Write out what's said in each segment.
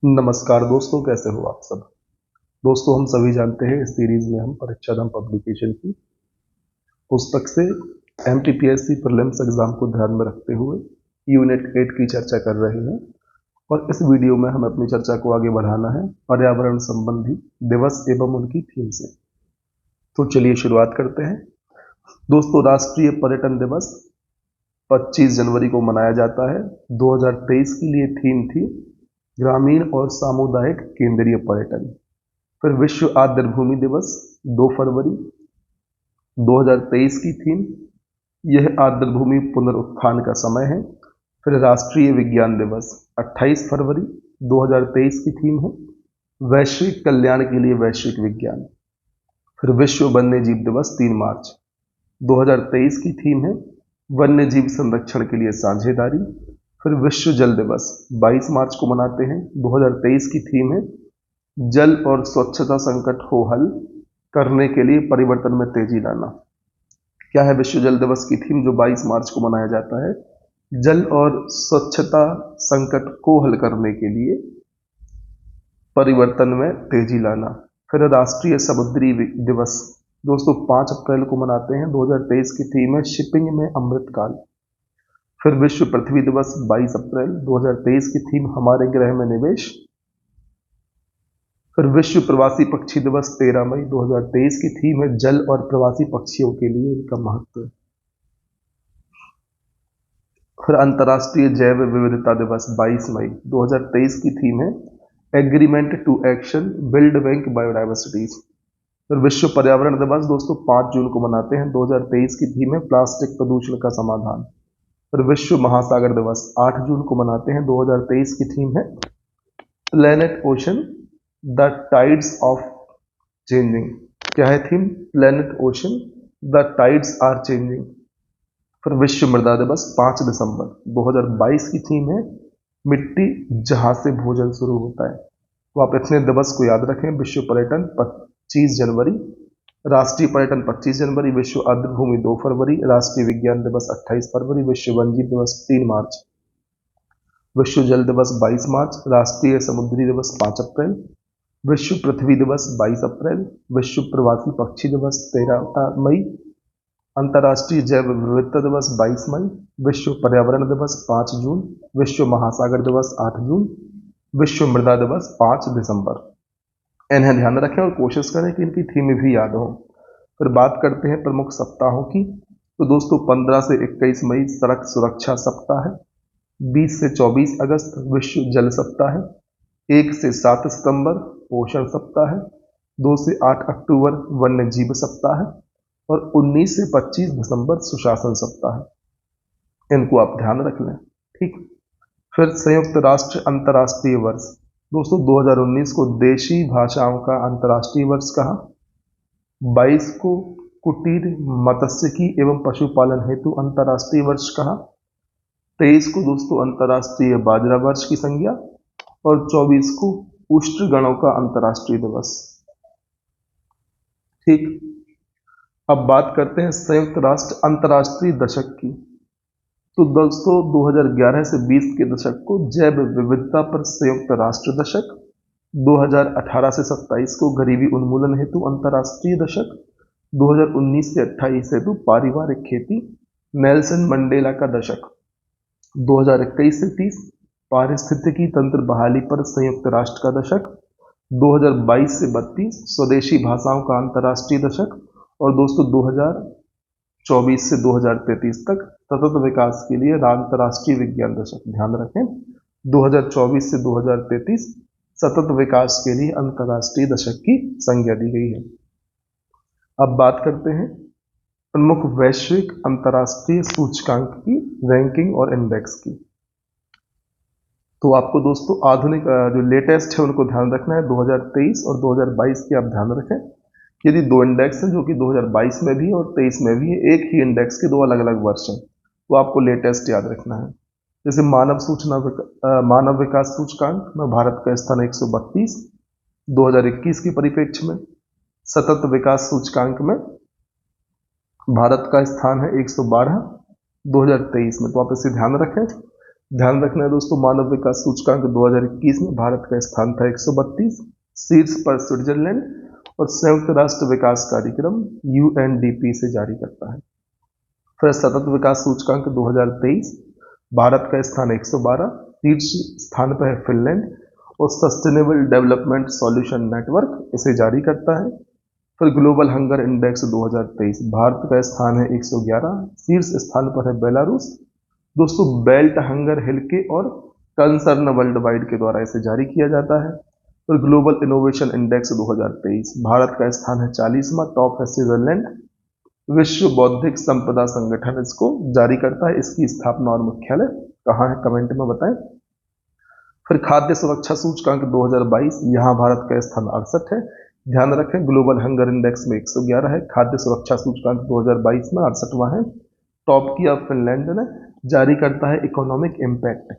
नमस्कार दोस्तों, कैसे हो आप सब। दोस्तों, हम सभी जानते हैं इस सीरीज में हम परीक्षाधाम पब्लिकेशन की पुस्तक से एमटीपीएससी प्रीलिम्स एग्जाम को ध्यान में रखते हुए यूनिट 8 की चर्चा कर रहे हैं। और इस वीडियो में हम अपनी चर्चा को आगे बढ़ाना है पर्यावरण संबंधी दिवस एवं उनकी थीम से। तो चलिए शुरुआत करते हैं। दोस्तों, राष्ट्रीय पर्यटन दिवस 25 जनवरी को मनाया जाता है। 2023 के लिए थीम थी ग्रामीण और सामुदायिक केंद्रीय पर्यटन। फिर विश्व आर्द्रभूमि दिवस 2 फरवरी 2023 की थीम यह आर्द्रभूमि पुनरुत्थान का समय है। फिर राष्ट्रीय विज्ञान दिवस 28 फरवरी 2023 की थीम है वैश्विक कल्याण के लिए वैश्विक विज्ञान। फिर विश्व वन्य जीव दिवस 3 मार्च 2023 की थीम है वन्य जीव संरक्षण के लिए साझेदारी। फिर विश्व जल दिवस 22 मार्च को मनाते हैं। 2023 की थीम है जल और स्वच्छता संकट को हल करने के लिए परिवर्तन में तेजी लाना। क्या है विश्व जल दिवस की थीम जो 22 मार्च को मनाया जाता है? जल और स्वच्छता संकट को हल करने के लिए परिवर्तन में तेजी लाना। फिर राष्ट्रीय समुद्री दिवस दोस्तों 5 अप्रैल को मनाते हैं। 2023 की थीम है शिपिंग में अमृतकाल। फिर विश्व पृथ्वी दिवस 22 अप्रैल 2023 की थीम हमारे ग्रह में निवेश। फिर विश्व प्रवासी पक्षी दिवस 13 मई 2023 की थीम है जल और प्रवासी पक्षियों के लिए इनका महत्व। फिर अंतर्राष्ट्रीय जैव विविधता दिवस 22 मई 2023 की थीम है agreement to action build bank biodiversities. फिर विश्व पर्यावरण दिवस दोस्तों 5 जून को मनाते हैं। 2023 की थीम है प्लास्टिक प्रदूषण का समाधान। फिर विश्व महासागर दिवस 8 जून को मनाते हैं। 2023 की थीम है planet ocean the tides of changing. क्या है theme? Planet ocean the tides are changing. फिर विश्व मृदा दिवस 5 दिसंबर 2022 की थीम है मिट्टी जहां से भोजन शुरू होता है। तो आप इतने दिवस को याद रखें। विश्व पर्यटन 25 जनवरी, राष्ट्रीय पर्यटन 25 जनवरी, विश्व आर्द्रभूमि 2 फरवरी, राष्ट्रीय विज्ञान दिवस 28 फरवरी, विश्व वन्यजीव दिवस 3 मार्च, विश्व जल दिवस 22 मार्च, राष्ट्रीय समुद्री दिवस 5 अप्रैल, विश्व पृथ्वी दिवस 22 अप्रैल, विश्व प्रवासी पक्षी दिवस 13 मई, अंतर्राष्ट्रीय जैव विविधता दिवस 22 मई, विश्व पर्यावरण दिवस 5 जून, विश्व महासागर दिवस 8 जून, विश्व मृदा दिवस 5 दिसंबर। इन्हें ध्यान रखें और कोशिश करें कि इनकी थीम भी याद हो। फिर बात करते हैं प्रमुख सप्ताहों की। तो दोस्तों 15 से 21 मई सड़क सुरक्षा सप्ताह है। 20 से 24 अगस्त विश्व जल सप्ताह है। 1 से 7 सितंबर पोषण सप्ताह है। 2 से 8 अक्टूबर वन्य जीव सप्ताह है और 19 से 25 दिसंबर सुशासन सप्ताह है। इनको आप ध्यान रख लें, ठीक। फिर संयुक्त राष्ट्र अंतर्राष्ट्रीय वर्ष दोस्तों 2019 को देशी भाषाओं का अंतर्राष्ट्रीय वर्ष कहा। 22 को कुटीर मत्स्यिकी एवं पशुपालन हेतु अंतर्राष्ट्रीय वर्ष कहा। 23 को दोस्तों अंतर्राष्ट्रीय बाजरा वर्ष की संज्ञा और 24 को उष्णगणों का अंतर्राष्ट्रीय दिवस, ठीक। अब बात करते हैं संयुक्त राष्ट्र अंतर्राष्ट्रीय दशक की। तो दोस्तों 2011 से 20 के दशक को जैव विविधता पर संयुक्त राष्ट्र दशक, 2018 से 27 को गरीबी उन्मूलन हेतु अंतर्राष्ट्रीय दशक, 2019 से 28 हेतु पारिवारिक खेती नेल्सन मंडेला का दशक, 2021 से 30 पारिस्थितिकी तंत्र बहाली पर संयुक्त राष्ट्र का दशक, 2022 से 32 स्वदेशी भाषाओं का अंतर्राष्ट्रीय दशक और दोस्तों 2024 से 2033 तक सतत विकास के लिए अंतर्राष्ट्रीय विज्ञान दशक। ध्यान रखें 2024 से 2033 सतत विकास के लिए अंतर्राष्ट्रीय दशक की संज्ञा दी गई है। अब बात करते हैं प्रमुख वैश्विक अंतर्राष्ट्रीय सूचकांक की रैंकिंग और इंडेक्स की। तो आपको दोस्तों आधुनिक जो लेटेस्ट है उनको ध्यान रखना है। 2023 और 2022 की आप ध्यान रखें। यदि 2 इंडेक्स हैं जो कि 2022 में भी है और 23 में भी है, एक ही इंडेक्स के 2 अलग अलग वर्ष हैं, तो आपको लेटेस्ट याद रखना है। जैसे मानव विकास सूचकांक में भारत का स्थान 132 2021 के परिप्रेक्ष्य में। सतत विकास सूचकांक में भारत का स्थान है 112 2023 में। तो आप इसे ध्यान रखें। ध्यान रखना है दोस्तों, मानव विकास सूचकांक 2021 में भारत का स्थान था 132, शीर्ष पर स्विट्जरलैंड, और संयुक्त राष्ट्र विकास कार्यक्रम यूएनडीपी से जारी करता है। फिर सतत विकास सूचकांक 2023, भारत का स्थान 112, शीर्ष स्थान पर है फिनलैंड, और सस्टेनेबल डेवलपमेंट सॉल्यूशन नेटवर्क इसे जारी करता है। फिर ग्लोबल हंगर इंडेक्स 2023, भारत का स्थान है 111, शीर्ष स्थान पर है बेलारूस। दोस्तों बेल्ट हंगर हिल के और कंसर्न वर्ल्ड वाइड के द्वारा इसे जारी किया जाता है। फिर ग्लोबल इनोवेशन इंडेक्स 2023, भारत का स्थान है 40वां, टॉप है स्विट्जरलैंड। विश्व बौद्धिक संपदा संगठन इसको जारी करता है। इसकी स्थापना और मुख्यालय कहाँ है, कमेंट में बताएं। फिर खाद्य सुरक्षा सूचकांक 2022, यहाँ भारत का स्थान 68 है। ध्यान रखें ग्लोबल हंगर इंडेक्स में 111 है, खाद्य सुरक्षा सूचकांक 2022 में 68वां है। टॉप किया फिनलैंड ने, जारी करता है इकोनॉमिक इम्पैक्ट।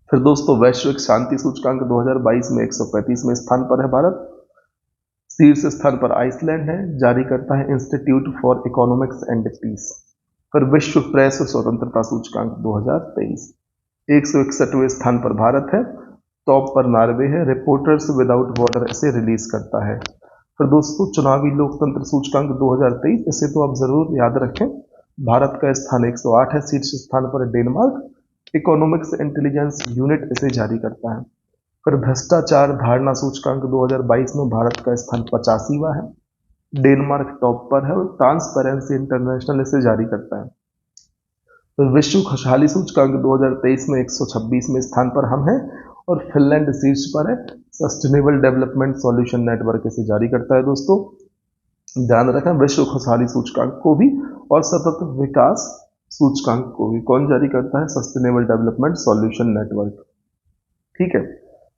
फिर दोस्तों वैश्विक शांति सूचकांक 2022 में 135वें स्थान पर है भारत। शीर्ष स्थान पर आइसलैंड है, जारी करता है institute for economics and peace. फिर विश्व प्रेस स्वतंत्रता सूचकांक 2023, 161वें स्थान पर भारत है, टॉप पर नॉर्वे है, रिपोर्टर्स विदाउट बॉर्डर इसे रिलीज करता है। फिर दोस्तों चुनावी लोकतंत्र सूचकांक 2023, इसे तो आप जरूर याद रखें, भारत का स्थान 108 है, शीर्ष स्थान पर डेनमार्क, इकोनॉमिक्स इंटेलिजेंस यूनिट इसे जारी करता है। फिर भ्रष्टाचार धारणा सूचकांक 2022 में भारत का स्थान 85वां है, डेनमार्क टॉप पर है, और ट्रांसपेरेंसी इंटरनेशनल इसे जारी करता है। फिर विश्व खुशहाली सूचकांक 2023 में 126वें स्थान पर हम हैं, और फिनलैंड शीर्ष पर है, सस्टेनेबल डेवलपमेंट सॉल्यूशन नेटवर्क इसे जारी करता है। दोस्तों ध्यान रखें विश्व खुशहाली सूचकांक को भी और सतत विकास सूचकांक को भी कौन जारी करता है, सस्टेनेबल डेवलपमेंट सॉल्यूशन नेटवर्क। ठीक है।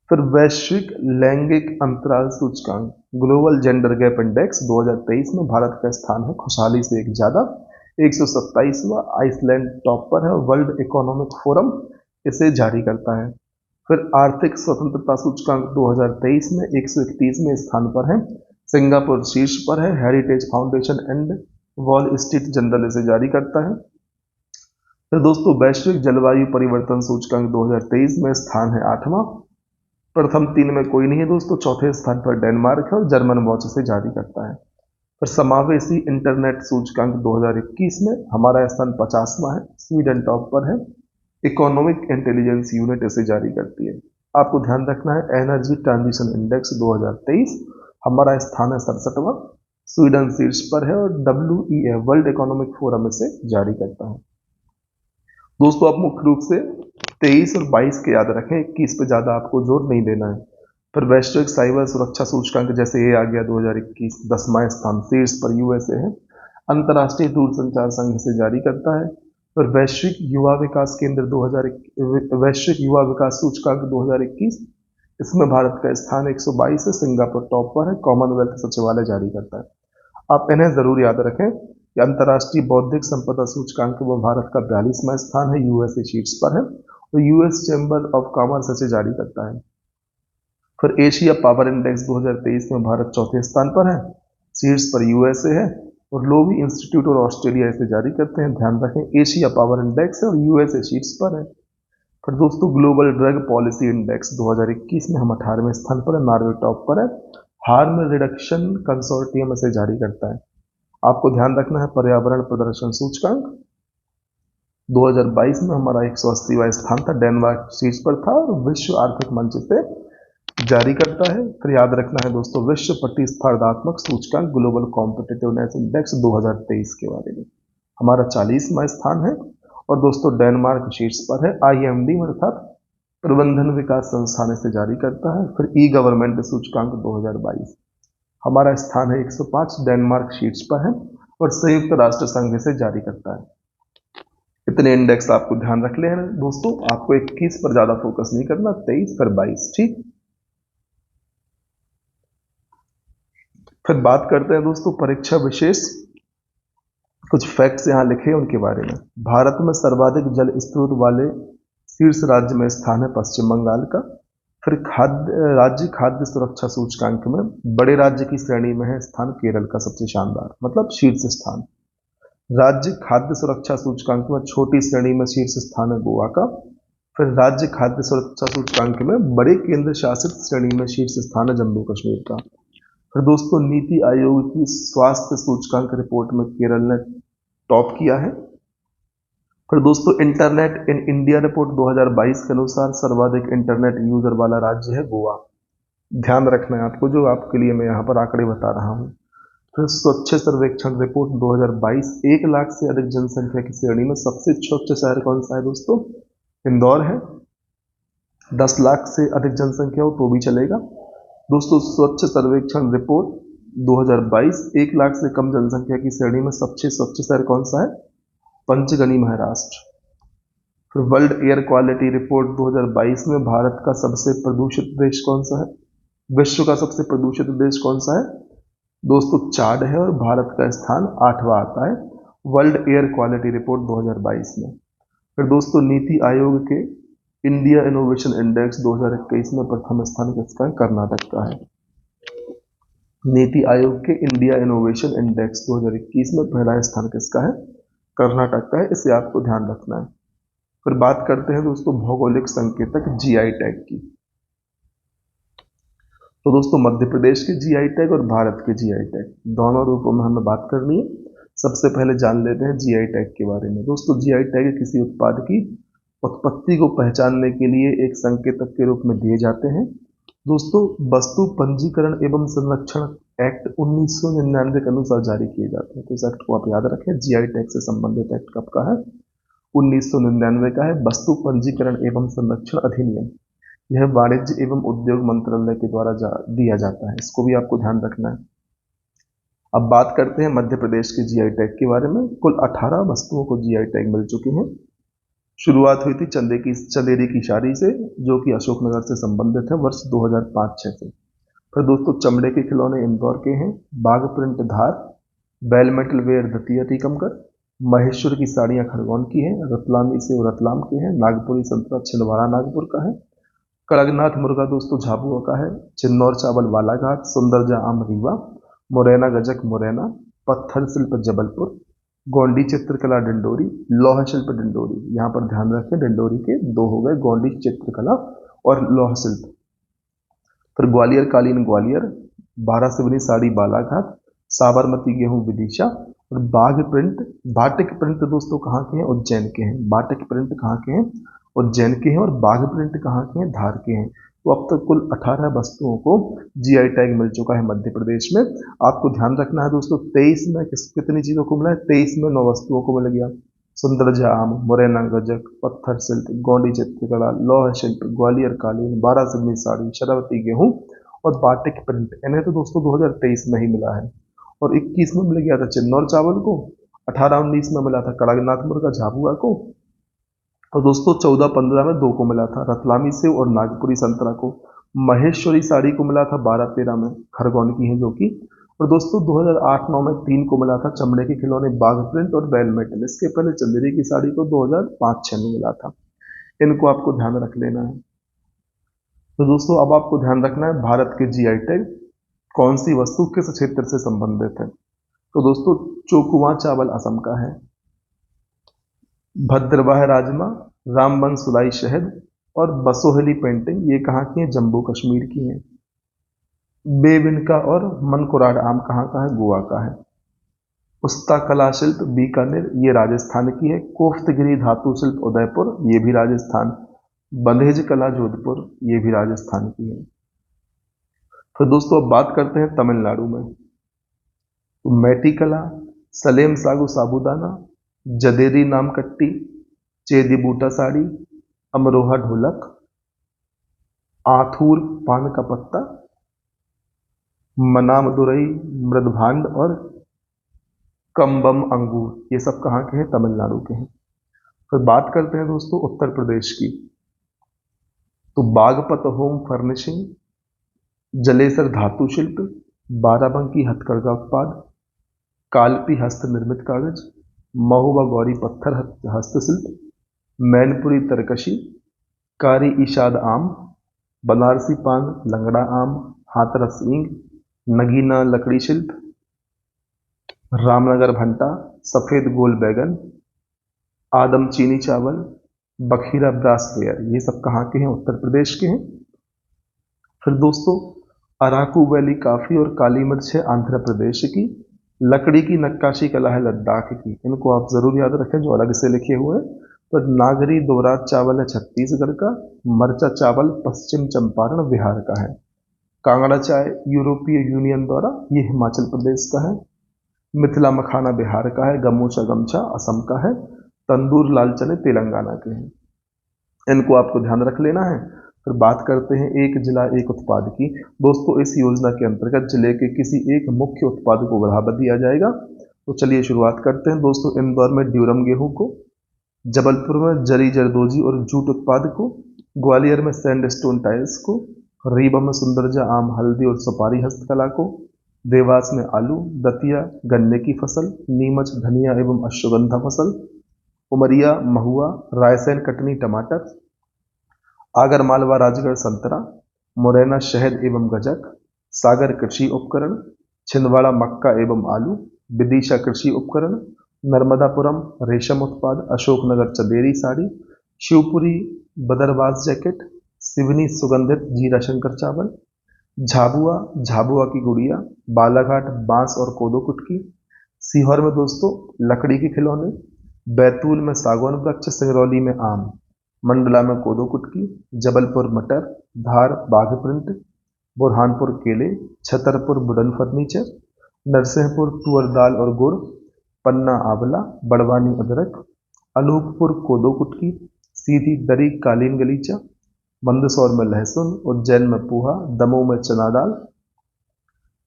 फिर वैश्विक लैंगिक अंतराल सूचकांक ग्लोबल जेंडर गैप इंडेक्स 2023 में भारत का स्थान है खुशहाली से एक ज्यादा, 127वां, आइसलैंड टॉप पर है, वर्ल्ड इकोनॉमिक फोरम इसे जारी करता है। फिर आर्थिक स्वतंत्रता सूचकांक 2023 में 131वें स्थान पर है, सिंगापुर शीर्ष पर है, heritage foundation and wall street journal इसे जारी करता है। फिर दोस्तों वैश्विक जलवायु परिवर्तन सूचकांक 2023 में स्थान है 8वां, प्रथम 3 में कोई नहीं है दोस्तों, चौथे स्थान पर डेनमार्क है, और जर्मन वॉच इसे जारी करता है। फिर समावेशी इंटरनेट सूचकांक 2021 में हमारा स्थान 50वां है, स्वीडन टॉप पर है, इकोनॉमिक इंटेलिजेंस यूनिट इसे जारी करती है। आपको ध्यान रखना है एनर्जी ट्रांजिशन इंडेक्स 2023 हमारा स्थान है 67वां, स्वीडन शीर्ष पर है, और WEF वर्ल्ड इकोनॉमिक फोरम इसे जारी करता है। दोस्तों आप मुख्य रूप से 23 और 22 के याद रखें, 21 पे ज़्यादा आपको जोर नहीं देना है। फिर वैश्विक साइबर सुरक्षा सूचकांक जैसे ये आ गया 2021 10वां स्थान, शीर्ष पर USA है, अंतर्राष्ट्रीय दूरसंचार संघ से जारी करता है। फिर वैश्विक युवा विकास केंद्र 2021 वैश्विक युवा विकास सूचकांक 2021, इसमें भारत का स्थान 122 है, सिंगापुर टॉप पर है, कॉमनवेल्थ सचिवालय जारी करता है। आप इन्हें जरूर याद रखें कि अंतर्राष्ट्रीय बौद्धिक संपदा सूचकांक वो भारत का 42वां स्थान है, USA शीर्ष पर है, और US चैम्बर ऑफ कॉमर्स इसे जारी करता है। फिर एशिया पावर इंडेक्स 2023 में भारत चौथे स्थान पर है, शीर्ष पर USA है, और लोवी इंस्टीट्यूट और ऑस्ट्रेलिया इसे जारी करते हैं। ध्यान रखें एशिया पावर इंडेक्स है और USA शीर्ष पर है। फिर दोस्तों ग्लोबल ड्रग पॉलिसी इंडेक्स 2021 में हम 18वें स्थान पर है, नॉर्वे टॉप पर है, हार्म रिडक्शन कंसोर्टियम इसे जारी करता है। आपको ध्यान रखना है पर्यावरण प्रदर्शन सूचकांक 2022 में हमारा 180वां स्थान था, डेनमार्क शीर्ष पर था, और विश्व आर्थिक मंच से जारी करता है। फिर याद रखना है दोस्तों विश्व प्रतिस्पर्धात्मक सूचकांक ग्लोबल कॉम्पिटिटिवनेस इंडेक्स 2023 के बारे में हमारा 40वां स्थान है, और दोस्तों डेनमार्क शीर्ष पर है, IMD अर्थात प्रबंधन विकास संस्थान इसे जारी करता है। फिर ई गवर्नमेंट सूचकांक 2022 हमारा स्थान है 105, डेनमार्क शीर्ष पर है, और संयुक्त राष्ट्र संघ इसे जारी करता है। इतने इंडेक्स आपको ध्यान रख लेना दोस्तों, आपको 21 पर ज्यादा फोकस नहीं करना, 23 फिर 22। ठीक, फिर बात करते हैं दोस्तों परीक्षा विशेष, कुछ फैक्ट्स यहाँ लिखे उनके बारे में। भारत में सर्वाधिक जल स्रोत वाले शीर्ष राज्य में स्थान है पश्चिम बंगाल का। फिर राज्य खाद्य सुरक्षा सूचकांक में बड़े राज्य की श्रेणी में है स्थान केरल का सबसे शानदार, मतलब शीर्ष स्थान। राज्य खाद्य सुरक्षा सूचकांक में छोटी श्रेणी में शीर्ष स्थान है गोवा का। फिर राज्य खाद्य सुरक्षा सूचकांक में बड़े केंद्र शासित श्रेणी में शीर्ष स्थान है जम्मू कश्मीर का। फिर दोस्तों नीति आयोग की स्वास्थ्य सूचकांक रिपोर्ट में केरल ने टॉप किया है। फिर दोस्तों इंटरनेट इन इंडिया रिपोर्ट 2022 के अनुसार सर्वाधिक इंटरनेट यूजर वाला राज्य है गोवा। ध्यान रखना है आपको, जो आपके लिए मैं यहाँ पर आंकड़े बता रहा हूँ। फिर स्वच्छ सर्वेक्षण रिपोर्ट 2022 1 लाख से अधिक जनसंख्या की श्रेणी में सबसे स्वच्छ शहर कौन सा है दोस्तों? इंदौर है। 10 लाख से अधिक जनसंख्या हो तो भी चलेगा। दोस्तों स्वच्छ सर्वेक्षण रिपोर्ट 2022 1 लाख से कम जनसंख्या की श्रेणी में सबसे स्वच्छ शहर कौन सा है? पंचगनी महाराष्ट्र। फिर वर्ल्ड एयर क्वालिटी रिपोर्ट 2022 में भारत का सबसे प्रदूषित देश कौन सा है? विश्व का सबसे प्रदूषित देश कौन सा है दोस्तों? चाड है और भारत का स्थान 8वां आता है वर्ल्ड एयर क्वालिटी रिपोर्ट 2022 में। फिर दोस्तों नीति आयोग के इंडिया इनोवेशन इंडेक्स 2021 में प्रथम स्थान किसका है? कर्नाटक का है। नीति आयोग के इंडिया इनोवेशन इंडेक्स 2021 में पहला स्थान किसका है? कर्नाटक का है। इसे आपको ध्यान रखना है। फिर बात करते हैं दोस्तों भौगोलिक संकेतक जीआई टैग की। तो दोस्तों मध्य प्रदेश के जीआई टैग और भारत के जीआई टैग दोनों रूपों में हमें बात करनी है। सबसे पहले जान लेते हैं जीआई टैग के बारे में। दोस्तों जीआई टैग किसी उत्पाद की उत्पत्ति को पहचानने के लिए एक संकेतक के रूप में दिए जाते हैं। दोस्तों वस्तु पंजीकरण एवं संरक्षण एक्ट 1999 के अनुसार जारी किए जाते हैं। तो इस एक्ट को आप याद रखें। जीआई टैग से संबंधित एक्ट कब का है? 1999 का है। वस्तु पंजीकरण एवं संरक्षण अधिनियम, यह वाणिज्य एवं उद्योग मंत्रालय के द्वारा दिया जाता है। इसको भी आपको ध्यान रखना है। अब बात करते हैं मध्य प्रदेश के जीआई टैग के बारे में। कुल 18 वस्तुओं को जीआई टैग मिल चुके हैं। शुरुआत हुई थी चंदेरी की शादी से, जो कि अशोकनगर से संबंधित है, वर्ष 2005-06 से। फिर दोस्तों चमड़े के खिलौने इंदौर के हैं। Bagh print Dhar, bell metal ware Datia Tikamgarh, Maheshwar की साड़ियाँ खरगोन की हैं, रतलामी से रतलाम के हैं, नागपुरी संतरा छिंदवाड़ा नागपुर का है, कड़कनाथ मुर्गा दोस्तों झाबुआ का है, चिन्नौर चावल बालाघाट, सुंदरजा आम रीवा, मुरैना गजक मुरैना, पत्थर शिल्प जबलपुर, गोंडी चित्रकला डिंडोरी, लौह शिल्प डिंडोरी। यहाँ पर ध्यान रखें डिंडोरी के दो हो गए, गोंडी चित्रकला और लौह शिल्प। फिर ग्वालियर कालीन ग्वालियर, बारासिवनी साड़ी बालाघाट, साबरमती गेहूं विदिशा और बाघ प्रिंट बाटिक प्रिंट दोस्तों कहाँ के हैं? उज्जैन के हैं। बाटिक प्रिंट कहाँ के हैं? उज्जैन के हैं। और बाघ प्रिंट कहाँ के हैं? धार के हैं। तो अब तक कुल 18 वस्तुओं को जीआई टैग मिल चुका है मध्य प्रदेश में। आपको ध्यान रखना है दोस्तों 23 में कितनी चीजों को मिला है? 23 में 9 वस्तुओं को मिल गया। सुंदरजा आम, मुरैना गजक, पत्थर शिल्प, गोंडी चित्रकला, लौह शिल्प, ग्वालियर कालीन, बारासिवनी साड़ी, शरावती गेहूं और बाटिक प्रिंट। इन्हें तो दोस्तों 2023 में ही मिला है। और 21 में मिल गया था चिन्नौर चावल को, 18-19 में मिला था कड़कनाथ मुर्गा झाबुआ को, और दोस्तों 14-15 में 2 को मिला था रतलामी सेव और नागपुरी संतरा को। महेश्वरी साड़ी को मिला था 12-13 में, खरगोन की है जो कि। और दोस्तों 2008-09 में 3 को मिला था चमड़े के खिलौने बाघ प्रिंट और बेल मेटल। इसके पहले चंदेरी की साड़ी को 2005-06 में मिला था। इनको आपको ध्यान रख लेना है। तो दोस्तों अब आपको ध्यान रखना है भारत के जीआई टैग कौन सी वस्तु किस क्षेत्र से संबंधित है। तो दोस्तों चोकुआ चावल असम का है, भद्रवाह राजमा, रामबन सुलाई शहद और बसोहली पेंटिंग ये कहाँ की है? जम्मू कश्मीर की है। बेबिनका और मनकुराड आम कहाँ का है? गोवा का है। उस्ता कला शिल्प बीकानेर ये राजस्थान की है। कोफ्तगिरी धातु शिल्प उदयपुर ये भी राजस्थान। बंधेज कला जोधपुर ये भी राजस्थान की है। तो दोस्तों अब बात करते हैं तमिलनाडु में। तो मैटी कला, सलेम सागु साबुदाना, जदेरी नामकट्टी, चेदी बूटा साड़ी, अमरोहा ढोलक, आथूर पान का पत्ता, मनाम दुरई मृदभांड और कम्बम अंगूर ये सब कहाँ के हैं? तमिलनाडु के हैं। फिर बात करते हैं दोस्तों उत्तर प्रदेश की। तो बागपत होम फर्निशिंग, जलेसर धातु शिल्प, बाराबंकी हथकरघा उत्पाद, कालपी हस्त निर्मित कागज, महुआ गौरी पत्थर हस्तशिल्प, मैनपुरी तरकशी, कारी इशाद आम, बनारसी पान, लंगड़ा आम, हाथरस ईंग, नगीना लकड़ी शिल्प, रामनगर भंटा, सफेद गोल बैगन, आदम चीनी चावल, बखीरा ब्रासवेयर, ये सब कहाँ के हैं? उत्तर प्रदेश के हैं। फिर दोस्तों अराकू वैली कॉफी और काली मिर्च है आंध्र प्रदेश की। लकड़ी की नक्काशी कला है लद्दाख की। इनको आप जरूर याद रखें जो अलग से लिखे हुए हैं। तो नागरी दोराज चावल है छत्तीसगढ़ का। मरचा चावल पश्चिम चंपारण बिहार का है। कांगड़ा चाय यूरोपीय यूनियन द्वारा, ये हिमाचल प्रदेश का है। मिथिला मखाना बिहार का है। गमूचा गमछा असम का है। तंदूर लाल चने तेलंगाना के हैं। इनको आपको ध्यान रख लेना है। फिर बात करते हैं एक जिला एक उत्पाद की। दोस्तों इस योजना के अंतर्गत जिले के किसी एक मुख्य उत्पाद को बढ़ावा दिया जाएगा। तो चलिए शुरुआत करते हैं दोस्तों। इंदौर में ड्यूरम गेहूं को, जबलपुर में जरी जरदोजी और जूट उत्पाद को, ग्वालियर में सैंडस्टोन टाइल्स को, रीवा में सुंदरजा आम हल्दी और सुपारी हस्तकला को, देवास में आलू, दतिया गन्ने की फसल, नीमच धनिया एवं अश्वगंधा फसल, उमरिया महुआ, रायसेन कटनी टमाटर, आगर मालवा राजगढ़ संतरा, मुरैना शहद एवं गजक, सागर कृषि उपकरण, छिंदवाड़ा मक्का एवं आलू, विदिशा कृषि उपकरण, नर्मदापुरम रेशम उत्पाद, अशोकनगर चंदेरी साड़ी, शिवपुरी बदरवास जैकेट, सिवनी सुगंधित जीरा शंकर चावल, झाबुआ झाबुआ की गुड़िया, बालाघाट बांस और कोदो कुटकी, सीहोर में दोस्तों लकड़ी के खिलौने, बैतूल में सागौन वृक्ष, सिंगरौली में आम, मंडला में कोदो कुटकी, जबलपुर मटर, धार बाघ प्रिंट, बुरहानपुर केले, छतरपुर वुडन फर्नीचर, नरसिंहपुर तुअर दाल और गुड़, पन्ना आंवला, बड़वानी अदरक, अनूपपुर कोदो कुटकी, सीधी दरी कालीन गलीचा, मंदसौर में लहसुन, उज्जैन में पोहा, दमोह में चना दाल,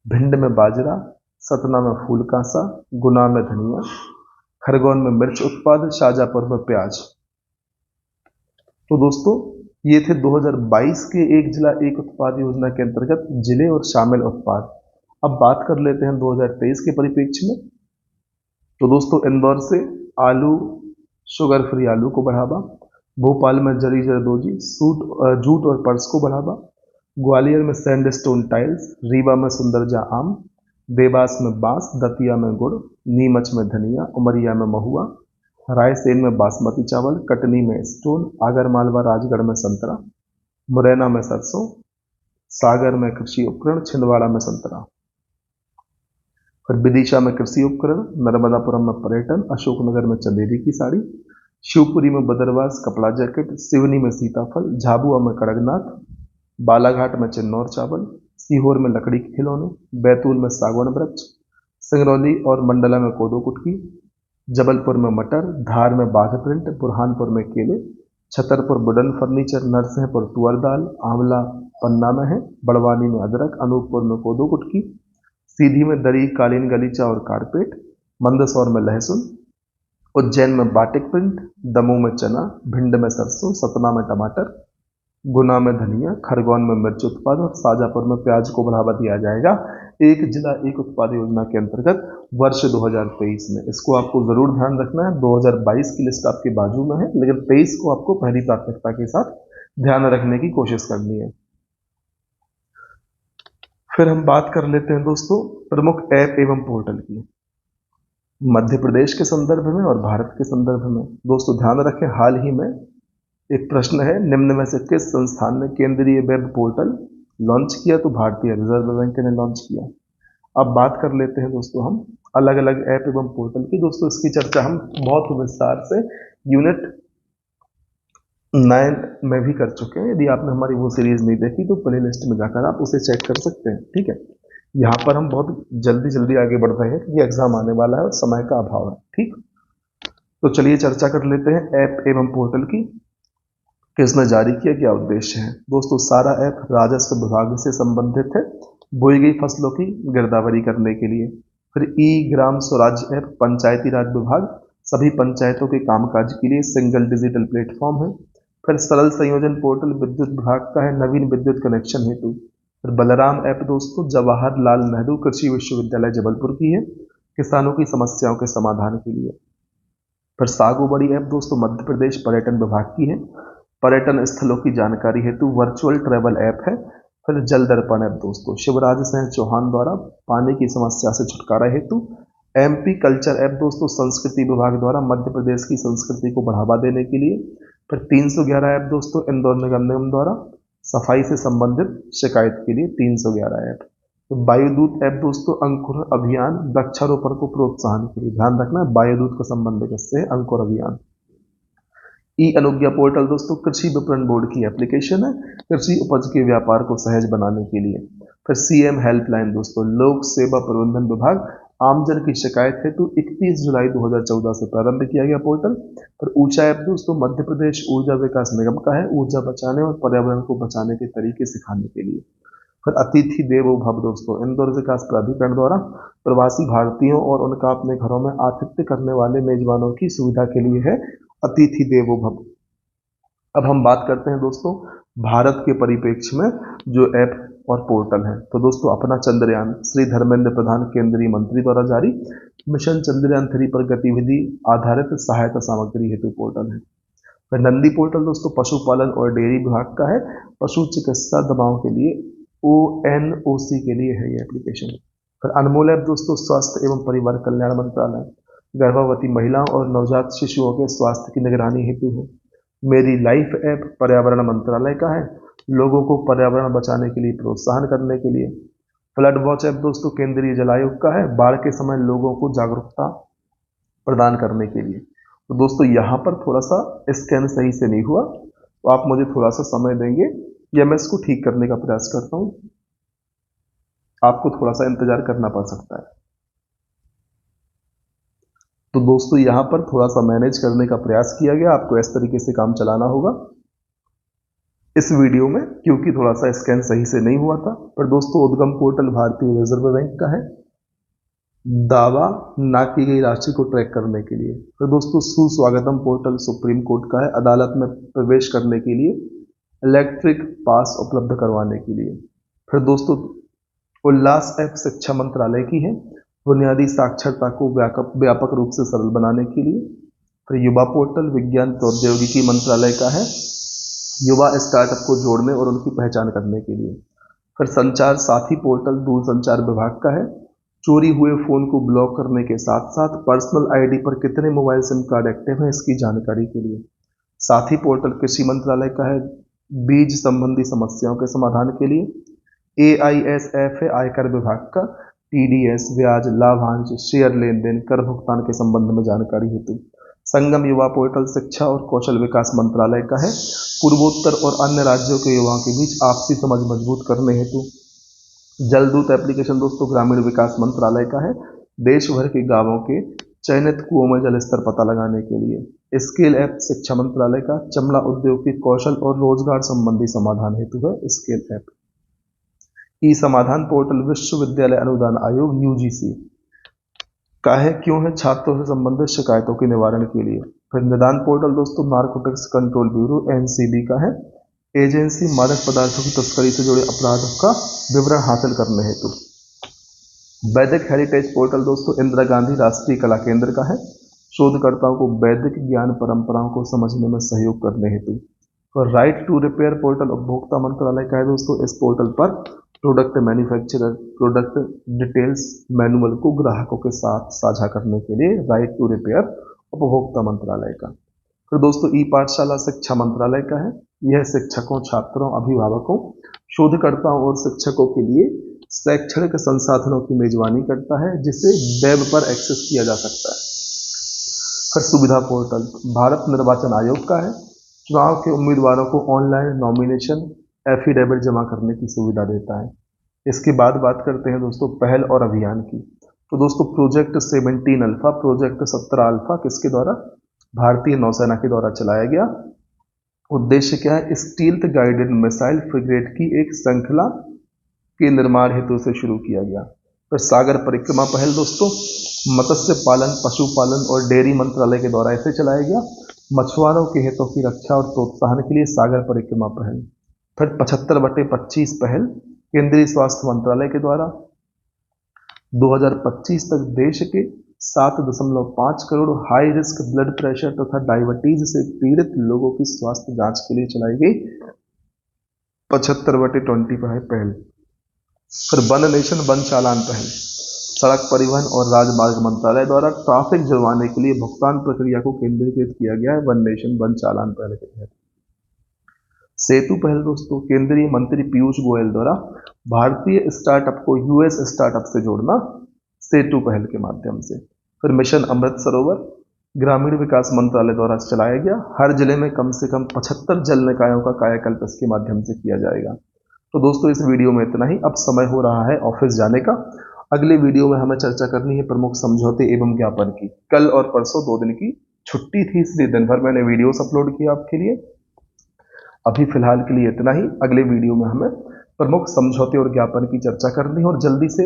भिंड में बाजरा, सतना में फूल कांसा, गुना में धनिया, खरगोन में मिर्च उत्पाद, शाजापुर में प्याज। तो दोस्तों ये थे 2022 के एक जिला एक उत्पाद योजना के अंतर्गत जिले और शामिल उत्पाद। अब बात कर लेते हैं 2023 के परिप्रेक्ष्य में। तो दोस्तों इंदौर से आलू शुगर फ्री आलू को बढ़ावा, भोपाल में जरी जरदोजी जूट और पर्स को बढ़ावा, ग्वालियर में सैंडस्टोन टाइल्स, रीवा में सुंदरजा आम, देवास में बांस, दतिया में गुड़, नीमच में धनिया, उमरिया में महुआ, रायसेन में बासमती चावल, कटनी में स्टोन, आगर मालवा राजगढ़ में संतरा, मुरैना में सरसों, सागर में कृषि उपकरण, छिंदवाड़ा में संतरा। फिर विदिशा में कृषि उपकरण, नर्मदापुरम में पर्यटन, अशोकनगर में चंदेरी की साड़ी, शिवपुरी में बदरवास कपड़ा जैकेट, सिवनी में सीताफल, झाबुआ में कड़कनाथ, बालाघाट में चिन्नौर चावल, सीहोर में लकड़ी के खिलौने, बैतूल में सागौन वृक्ष, सिंगरौली और मंडला में कोदो कुटकी, जबलपुर में मटर, धार में बाघ प्रिंट, बुरहानपुर में केले, छतरपुर वुडन फर्नीचर, नरसिंहपुर तुअर दाल, आंवला पन्ना में है, बड़वानी में अदरक, अनूपपुर में कोदो कुटकी, सीधी में दरी कालीन गलीचा और कारपेट, मंदसौर में लहसुन, उज्जैन में बाटिक प्रिंट, दमोह में चना, भिंड में सरसों, सतना में टमाटर, गुना में धनिया, खरगोन में मिर्च उत्पाद और शाजापुर में प्याज को बढ़ावा दिया जाएगा एक जिला एक उत्पाद योजना के अंतर्गत वर्ष 2023 में। इसको आपको जरूर ध्यान रखना है। 2022 की लिस्ट आपके बाजू में है, लेकिन 23 को आपको पहली प्राथमिकता के साथ ध्यान रखने की कोशिश करनी है। फिर हम बात कर लेते हैं दोस्तों प्रमुख ऐप एवं पोर्टल की, मध्य प्रदेश के संदर्भ में और भारत के संदर्भ में। दोस्तों ध्यान रखें, हाल ही में एक प्रश्न है, निम्न में से किस संस्थान ने केंद्रीय वेब पोर्टल लॉन्च किया? तो भारतीय रिजर्व बैंक ने लॉन्च किया। अब बात कर लेते हैं दोस्तों हम अलग अलग ऐप एवं पोर्टल की। दोस्तों इसकी चर्चा हम बहुत विस्तार से यूनिट 9 में भी कर चुके हैं। यदि आपने हमारी वो सीरीज नहीं देखी तो प्ले लिस्ट में जाकर आप उसे चेक कर सकते हैं। ठीक है, यहाँ पर हम बहुत जल्दी आगे बढ़ रहे हैं क्योंकि एग्जाम आने वाला है और समय का अभाव है। ठीक, तो चलिए चर्चा कर लेते हैं ऐप एवं पोर्टल की। किसने जारी किया, क्या उद्देश्य है? दोस्तों सारा ऐप राजस्व विभाग से संबंधित है, बोई गई फसलों की गिरदावरी करने के लिए। फिर ई ग्राम स्वराज ऐप पंचायती राज विभाग सभी पंचायतों के कामकाज के लिए सिंगल डिजिटल प्लेटफॉर्म है। फिर सरल संयोजन पोर्टल विद्युत विभाग का है नवीन विद्युत कनेक्शन हेतु। फिर बलराम ऐप दोस्तों जवाहरलाल नेहरू कृषि विश्वविद्यालय जबलपुर की है, किसानों की समस्याओं के समाधान के लिए। फिर सागो बड़ी ऐप दोस्तों मध्य प्रदेश पर्यटन विभाग की है, पर्यटन स्थलों की जानकारी हेतु वर्चुअल ट्रैवल ऐप है। फिर जल दर्पण ऐप दोस्तों शिवराज सिंह चौहान द्वारा पानी की समस्या से छुटकारा हेतु। एमपी कल्चर ऐप दोस्तों संस्कृति विभाग द्वारा मध्य प्रदेश की संस्कृति को बढ़ावा देने के लिए। फिर 311 ऐप दोस्तों इंदौर निगम निगम द्वारा सफाई से संबंधित शिकायत के लिए 311 ऐप। तो वायुदूत ऐप दोस्तों अंकुर अभियान वृक्षारोपण को प्रोत्साहन के लिए, ध्यान रखना वायुदूत का संबंध किससे है, अंकुर अभियान। ई अनुज्ञा पोर्टल दोस्तों कृषि विपणन बोर्ड की एप्लीकेशन है कृषि उपज के व्यापार को सहज बनाने के लिए। फिर सीएम हेल्पलाइन दोस्तों लोक सेवा प्रबंधन विभाग आमजन की शिकायत हेतु 31 जुलाई 2014 से प्रारंभ किया गया पोर्टल। फिर ऊंचा ऐप दोस्तों मध्य प्रदेश ऊर्जा विकास निगम का है, ऊर्जा बचाने और पर्यावरण को बचाने के तरीके सिखाने के लिए। फिर अतिथि देवो भव दोस्तों इंदौर विकास प्राधिकरण द्वारा प्रवासी भारतीयों और उनका अपने घरों में आतिथ्य करने वाले मेजबानों की सुविधा के लिए है अतिथि देवो भव। अब हम बात करते हैं दोस्तों भारत के परिप्रेक्ष्य में जो ऐप और पोर्टल है। तो दोस्तों अपना चंद्रयान श्री धर्मेंद्र प्रधान केंद्रीय मंत्री द्वारा जारी मिशन चंद्रयान 3 पर गतिविधि आधारित सहायता सामग्री हेतु पोर्टल है। फिर नंदी पोर्टल दोस्तों पशुपालन और डेयरी विभाग का है, पशु चिकित्सा दवाओं के लिए ONOC के लिए है ये एप्लीकेशन। फिर अनमोल ऐप दोस्तों स्वास्थ्य एवं परिवार कल्याण मंत्रालय गर्भवती महिलाओं और नवजात शिशुओं के स्वास्थ्य की निगरानी हेतु है। मेरी लाइफ ऐप पर्यावरण मंत्रालय का है, लोगों को पर्यावरण बचाने के लिए प्रोत्साहन करने के लिए। फ्लड वॉच ऐप दोस्तों केंद्रीय जल आयोग का है, बाढ़ के समय लोगों को जागरूकता प्रदान करने के लिए। तो दोस्तों यहाँ पर थोड़ा सा स्कैन सही से नहीं हुआ, तो आप मुझे थोड़ा सा समय देंगे या मैं इसको ठीक करने का प्रयास करता हूँ, आपको थोड़ा सा इंतजार करना पड़ सकता है। तो दोस्तों यहाँ पर थोड़ा सा मैनेज करने का प्रयास किया गया, आपको इस तरीके से काम चलाना होगा इस वीडियो में, क्योंकि थोड़ा सा स्कैन सही से नहीं हुआ था। पर दोस्तों उद्गम पोर्टल भारतीय रिजर्व बैंक का है, दावा ना की गई राशि को ट्रैक करने के लिए। फिर दोस्तों सुस्वागतम पोर्टल सुप्रीम कोर्ट का है, अदालत में प्रवेश करने के लिए इलेक्ट्रिक पास उपलब्ध करवाने के लिए। फिर दोस्तों उल्लास ऐप शिक्षा मंत्रालय की है, बुनियादी साक्षरता को व्यापक रूप से सरल बनाने के लिए। फिर युवा पोर्टल विज्ञान प्रौद्योगिकी मंत्रालय का है, युवा स्टार्टअप को जोड़ने और उनकी पहचान करने के लिए। फिर संचार साथी पोर्टल दूरसंचार विभाग का है, चोरी हुए फोन को ब्लॉक करने के साथ साथ पर्सनल आईडी पर कितने मोबाइल सिम कार्ड एक्टिव हैं इसकी जानकारी के लिए। साथी पोर्टल कृषि मंत्रालय का है, बीज संबंधी समस्याओं के समाधान के लिए। AISF है आयकर विभाग का, TDS ब्याज लाभांश शेयर लेन देन कर भुगतान के संबंध में जानकारी हेतु। संगम युवा पोर्टल शिक्षा और कौशल विकास मंत्रालय का है, पूर्वोत्तर और अन्य राज्यों के युवाओं के बीच आपसी समझ मजबूत करने हेतु। जलदूत एप्लीकेशन दोस्तों ग्रामीण विकास मंत्रालय का है, देश भर के गांवों के चयनित कुओं में जल स्तर पता लगाने के लिए। स्केल ऐप शिक्षा मंत्रालय का, चमड़ा उद्योग के कौशल और रोजगार संबंधी समाधान हेतु है स्केल ऐप। ई समाधान पोर्टल विश्वविद्यालय अनुदान आयोग UGC का है, क्यों है छात्रों से संबंधित शिकायतों के निवारण के लिए। फिर निदान पोर्टल दोस्तों नारकोटिक्स कंट्रोल ब्यूरो NCB का है, एजेंसी मादक पदार्थों की तस्करी से जुड़े अपराधों का विवरण हासिल करने हेतु। वैदिक हेरिटेज पोर्टल दोस्तों इंदिरा गांधी राष्ट्रीय कला केंद्र का है, शोधकर्ताओं को वैदिक ज्ञान परंपराओं को समझने में सहयोग करने हेतु। और राइट टू रिपेयर पोर्टल उपभोक्ता मंत्रालय का है दोस्तों, इस पोर्टल पर product manufacturer product details manual को ग्राहकों के साथ साझा करने के लिए राइट टू रिपेयर उपभोक्ता मंत्रालय का। फिर दोस्तों ई पाठशाला शिक्षा मंत्रालय का है, यह शिक्षकों छात्रों अभिभावकों शोधकर्ताओं और शिक्षकों के लिए शैक्षणिक संसाधनों की मेजबानी करता है जिसे वेब पर एक्सेस किया जा सकता है। फिर सुविधा पोर्टल भारत निर्वाचन आयोग का है, चुनाव के उम्मीदवारों को ऑनलाइन नॉमिनेशन एफिडेविट जमा करने की सुविधा देता है। इसके बाद बात करते हैं दोस्तों पहल और अभियान की। तो दोस्तों प्रोजेक्ट 17 अल्फा, प्रोजेक्ट 17 अल्फा किसके द्वारा, भारतीय नौसेना के द्वारा चलाया गया। उद्देश्य क्या है, स्टील्थ गाइडेड मिसाइल फ्रिगेट की एक श्रृंखला के निर्माण हेतु से शुरू किया गया। फिर सागर परिक्रमा पहल दोस्तों मत्स्य पालन पशुपालन और डेयरी मंत्रालय के द्वारा इसे चलाया गया, मछुआरों के हितों की रक्षा और प्रोत्साहन के लिए सागर परिक्रमा पहल। फिर 75/25 पहल केंद्रीय स्वास्थ्य मंत्रालय के द्वारा 2025 तक देश के 7.5 crore high risk blood pressure तथा डायबिटीज से पीड़ित लोगों की स्वास्थ्य जांच के लिए चलाई गई 75/25 पहल। फिर वन नेशन वन चालान पहल सड़क परिवहन और राजमार्ग मंत्रालय द्वारा ट्रैफिक जुर्माने के लिए भुगतान प्रक्रिया को केंद्रीकृत किया गया है वन नेशन वन चालान पहल के तहत। सेतु पहल दोस्तों, केंद्रीय मंत्री पीयूष गोयल द्वारा भारतीय स्टार्टअप को यूएस स्टार्टअप से जोड़ना, सेतु पहल के माध्यम से। फिर मिशन अमृत सरोवर ग्रामीण विकास मंत्रालय द्वारा चलाया गया, हर जिले में कम से कम 75 जल निकायों का कायाकल्प इसके माध्यम से किया जाएगा। तो दोस्तों इस वीडियो में इतना ही, अब समय हो रहा है ऑफिस जाने का। अगले वीडियो में हमें चर्चा करनी है प्रमुख समझौते एवं ज्ञापन की। कल और परसों 2 दिन की छुट्टी थी, इसलिए दिन भर मैंने वीडियोस अपलोड किया आपके लिए। अभी फिलहाल के लिए इतना ही, अगले वीडियो में हमें प्रमुख समझौते और ज्ञापन की चर्चा करनी है और जल्दी से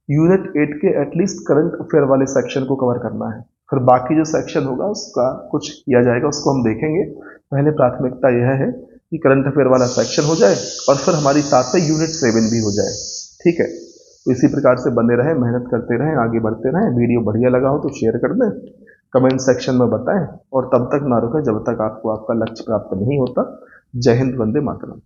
यूनिट 8 के एटलीस्ट करंट अफेयर वाले सेक्शन को कवर करना है। फिर बाकी जो सेक्शन होगा उसका कुछ किया जाएगा, उसको हम देखेंगे। पहले प्राथमिकता यह है कि करंट अफेयर वाला सेक्शन हो जाए और फिर हमारी साथ में यूनिट 7 भी हो जाए। ठीक है, तो इसी प्रकार से बने रहें, मेहनत करते रहें, आगे बढ़ते रहें। वीडियो बढ़िया लगा हो तो शेयर कर दें, कमेंट सेक्शन में बताएं और तब तक ना रुकें जब तक आपको आपका लक्ष्य प्राप्त नहीं होता। जय हिंद, वंदे मातरम।